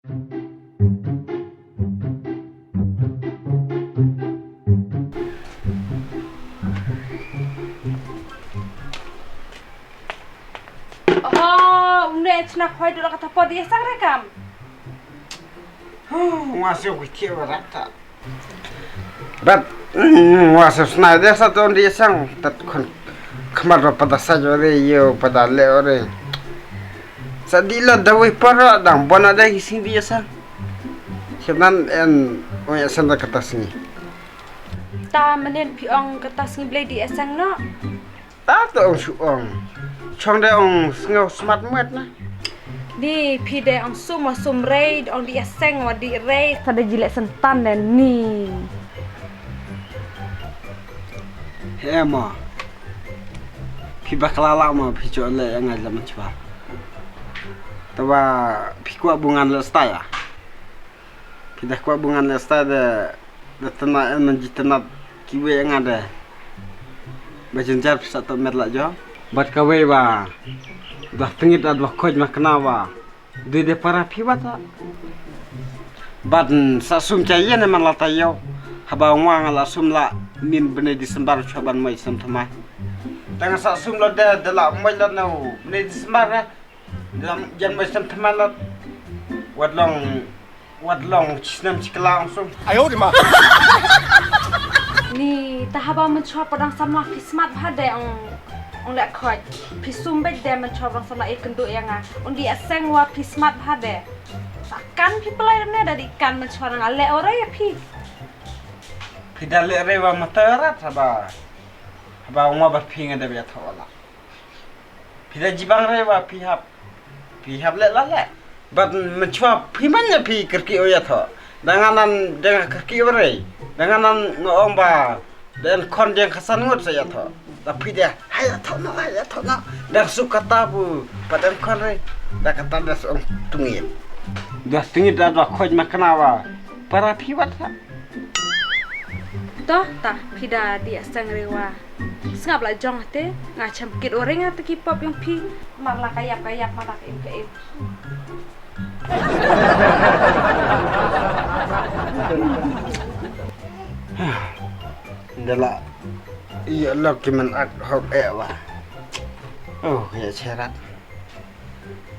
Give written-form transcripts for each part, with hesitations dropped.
Oh, udah cina khwai dulu kata podi sang rekam. Masuk kecil berata. But masuk senai dia satu dia sang tat kemar pada saja orang yo pada le orang. Sadila dawai para dang bona ada isi dia sang. Sebenarnya en orang sana kata sini. Ta menen piong kata sini beli di sang no. Ta tu orang suong. Chong dia orang sengau smart muat na. Ni pide ang sum raid ang di aseng wa di raid pada jilek sentan dan ni. Hema. Pi baklala ma pi jole yang ada macam. Tawa pi kuat bungan lestai ya. Pi dah kuat bungan lestai de tena menjitena kiwe yang ada. Bajenjar satu merlak jo. Bat kawe ba. Dah tengit ada koj makna ba. De para pi bata. Bat sasum cayen man latayo. Haba wang ala sumla min bene Disember coban mai sam thama. Tang sasum la de la mai la no bene Disember dalam jan mai sam thama la wadlong chisnam chiklang sum. Ayo di ma. Ni tahaba mencoba pedang sama fismat hade ang lek khoi pisum bet de mencoba pedang sama ikenduk yang undi aseng wa fismat hade. Takkan pi pelai ne dari ikan mencoba ngalek ora ya pi. Pida le rewa matarat haba ngwa bat pinga de biat hola. Pida jibang rewa pihap le la le. Bat mencoba pimanya pi kerki oya tho. Danganan dengan kerki ore. Danganan ngom ba dan kon jeng khasan ngut saya tho. Tapi dia hayat tho no. Dah suka tabu padan kon re. Dah kata dah song tungit. Dah tungit dah khoj makna wa. Para piwat ha. Toh tah pida dia sang rewa. Sengap la jong te ngacam kit orang ate kipop yang pi marla kayak marak im. Dala iya lo kiman ak hok ewa. Oh ya cerat.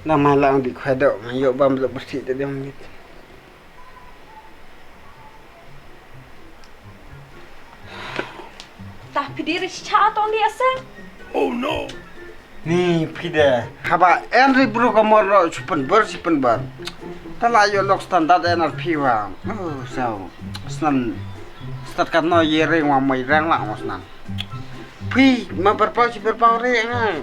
Nama lang di khwai man yo bam lo bersih de dem nit. Tapi diri cha tong dia sang. Oh no. Ni pide haba enri bro kamor chupan bar. Tala yo lok standard enar piwa. Oh so snan start kan no yere wa mai rang la osnan. Pi ma berpau re nga.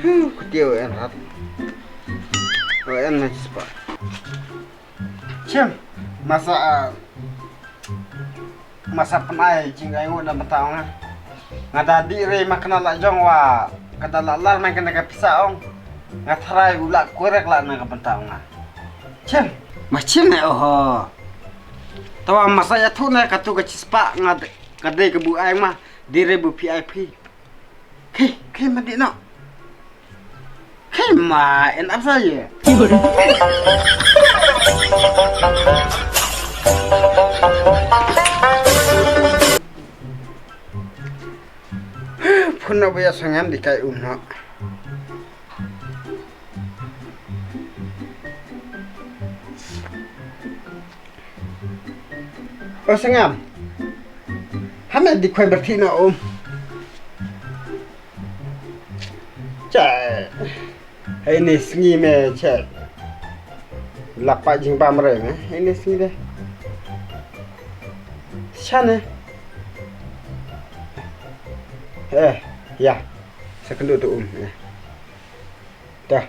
Kutio enrat. Oh en spa. Chem masa penai jing Ainguh dah betang ah. Ngada di re makna la jong wa kada lalar main kena kapisa ong. Ngatrai ula korek la na betang ah. Cem, macam ne oh. Tawa masa ya tu na katu ka cispa ngad kadai ke bu ai mah di re bu VIP. Ke madi no. Ke ma en apa saja. Punna baya sangam di kai umna. Oh sangam. Hamed di kai bertina Cak. Ini sengi me cak. Lapak jing pamre me. Ini sengi deh. Sana. Ya. Sekenduk tu ya. Dah.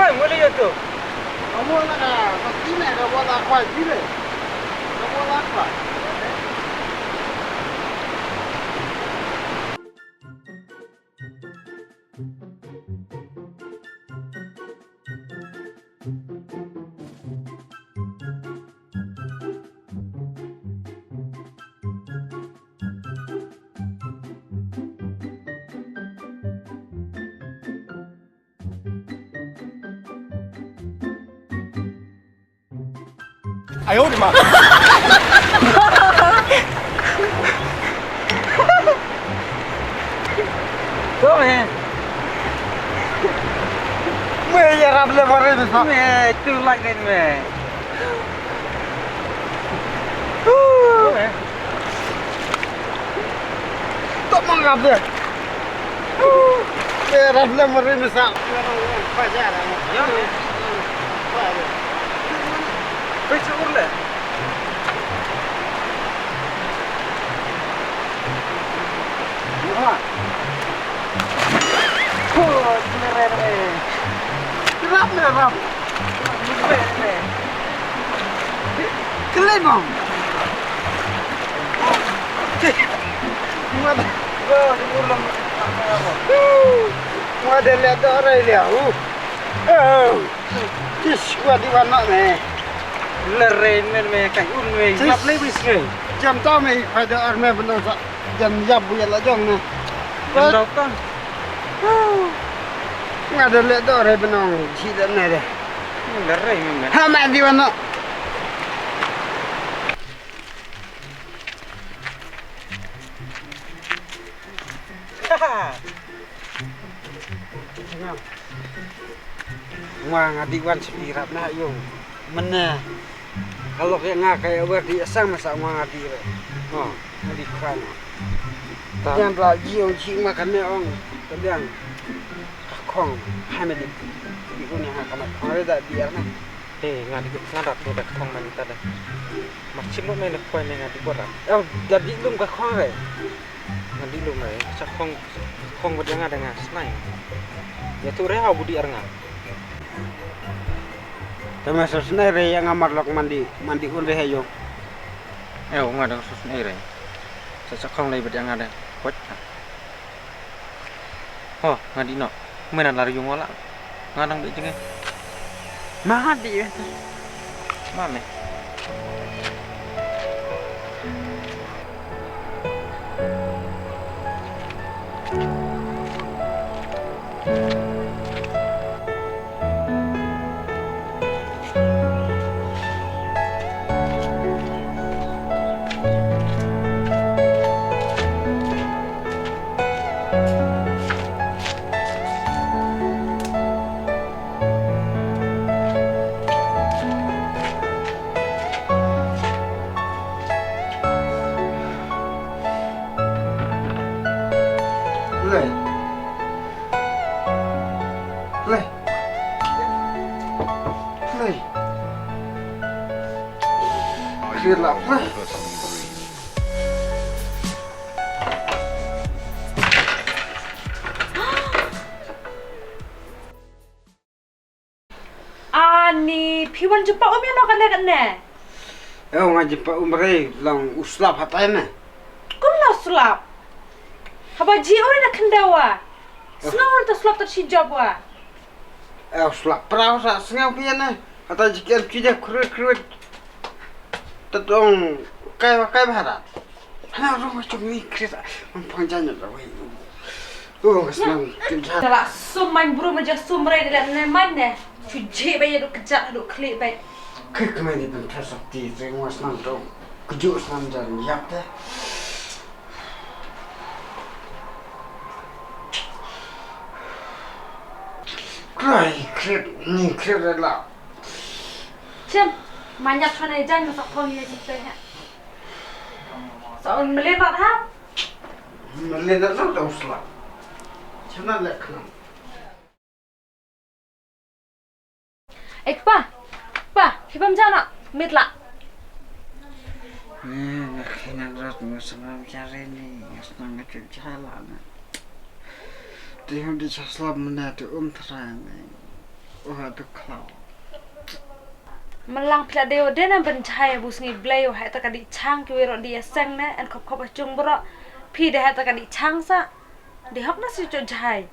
khwai boleh ya tu. Kamu nak pasti nak kau buat khwai bila. Kau buat khwai.哎呦我的妈！Kau ni, Mày giờ làm lên vào đây mà sao? mẹ tu lại đây mẹ. Tao mau gặp được. Mày làm lên vào đây mà sao? Phải ra là Ya, kau cukur le. Oh, keren mẹ. Rap nè rap. Keren mẹ. Cái lên mỏng. Mà Kau cukur lem. mà để lẹ đỡ đây lẹ. Cái qua đi vào nọ này. Leren mẹ cảnh un mẹ. Ngap lấy bis mẹ. Jam tao mày phải đỡ mày vẫn đâu sao? Jam jam bây giờ là jong nè. Yang dok kan. Mà để lẹ đỡ đây bên nào chỉ đến này đây. Leren mẹ. Ha mày đi vào nọ. Ngoài ngadi wan sepirap na yung mana kalau kayak kayak berarti sang masa ngadi re oh ngadi kan yang lagi yang cik makan ong kadang kong hai menit di punya makan orang dah biar na ngadat ni dah kong man tadi. Macam mana main khwai ni ngadi buat ah? jadi lum ka kong re Ngadi lu mai. Cak kong berdengar dengan senai. Ya tu reha budi arnga. termasuk sendiri yang ngamar lok mandi un re yo Ngada sus ni re. Cak kong lai berdengar ada. Kuat. Oh, ngadi no. Mana lari yung wala. Ngadang be jeng. mati Mame. lei Clear lắm lei Ani, piwan jumpa om yang nak kan ne? ngaji pa umre lang uslap hatay na Kau lah sulap. Haba ji orang nak kendawa. Senang tu sulap terhijab wa. uslap perahu sa sengaw piyan na hatay jikian kija kruit tatong kay baharat hana rumah cuma mikir panjangnya dah weh senang kinja Dalam sumai buru macam sumrai dalam ne mana? Cuci bayi duk kejap duk klik bayi. kemana di bentar sakti semua senang tu kejut senang dan yap deh Kret lah. Cem, banyak sana jangan masak pom ni ciptanya. Soal melihat ha? Melihat tak tahu selak. Cuma lek khnang. Pa, kibam jana, mitla. Khnang rat musam cari ni, senang macam jalan. Dia di saslam mana tu terang. tu klau. Melang pila deo dena bencai bus ngi blay hai ta kadi chang ki wero dia seng ne en khop khop chung bro phi de hai ta kadi chang sa di hop na si cho jai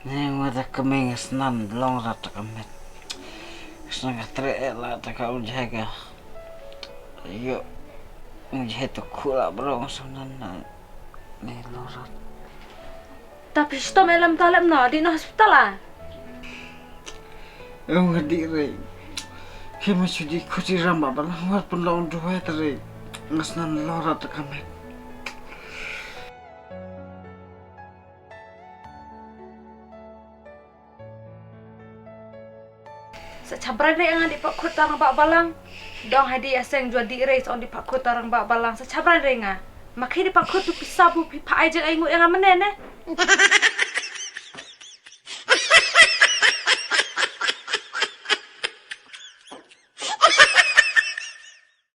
Ni wada kemeng snan long rat kamet. Snan tre la ta ka ujai ka. Yo. Ujai tu khula bro snan na. Ni long rat. tapi Shitom elam talem no di no hospital ah Em ngadi re. Khi mà sudi khuji ramba bala war pun long duai tare. Ngasnan long rat kamet. sa chabrai re ang di pak khutang ba balang dong hadi aseng jua di re on di pak khutang ba balang sa chabrai re nga makhi di pak khutu pisabu pi pai je Ainguh yang amene ne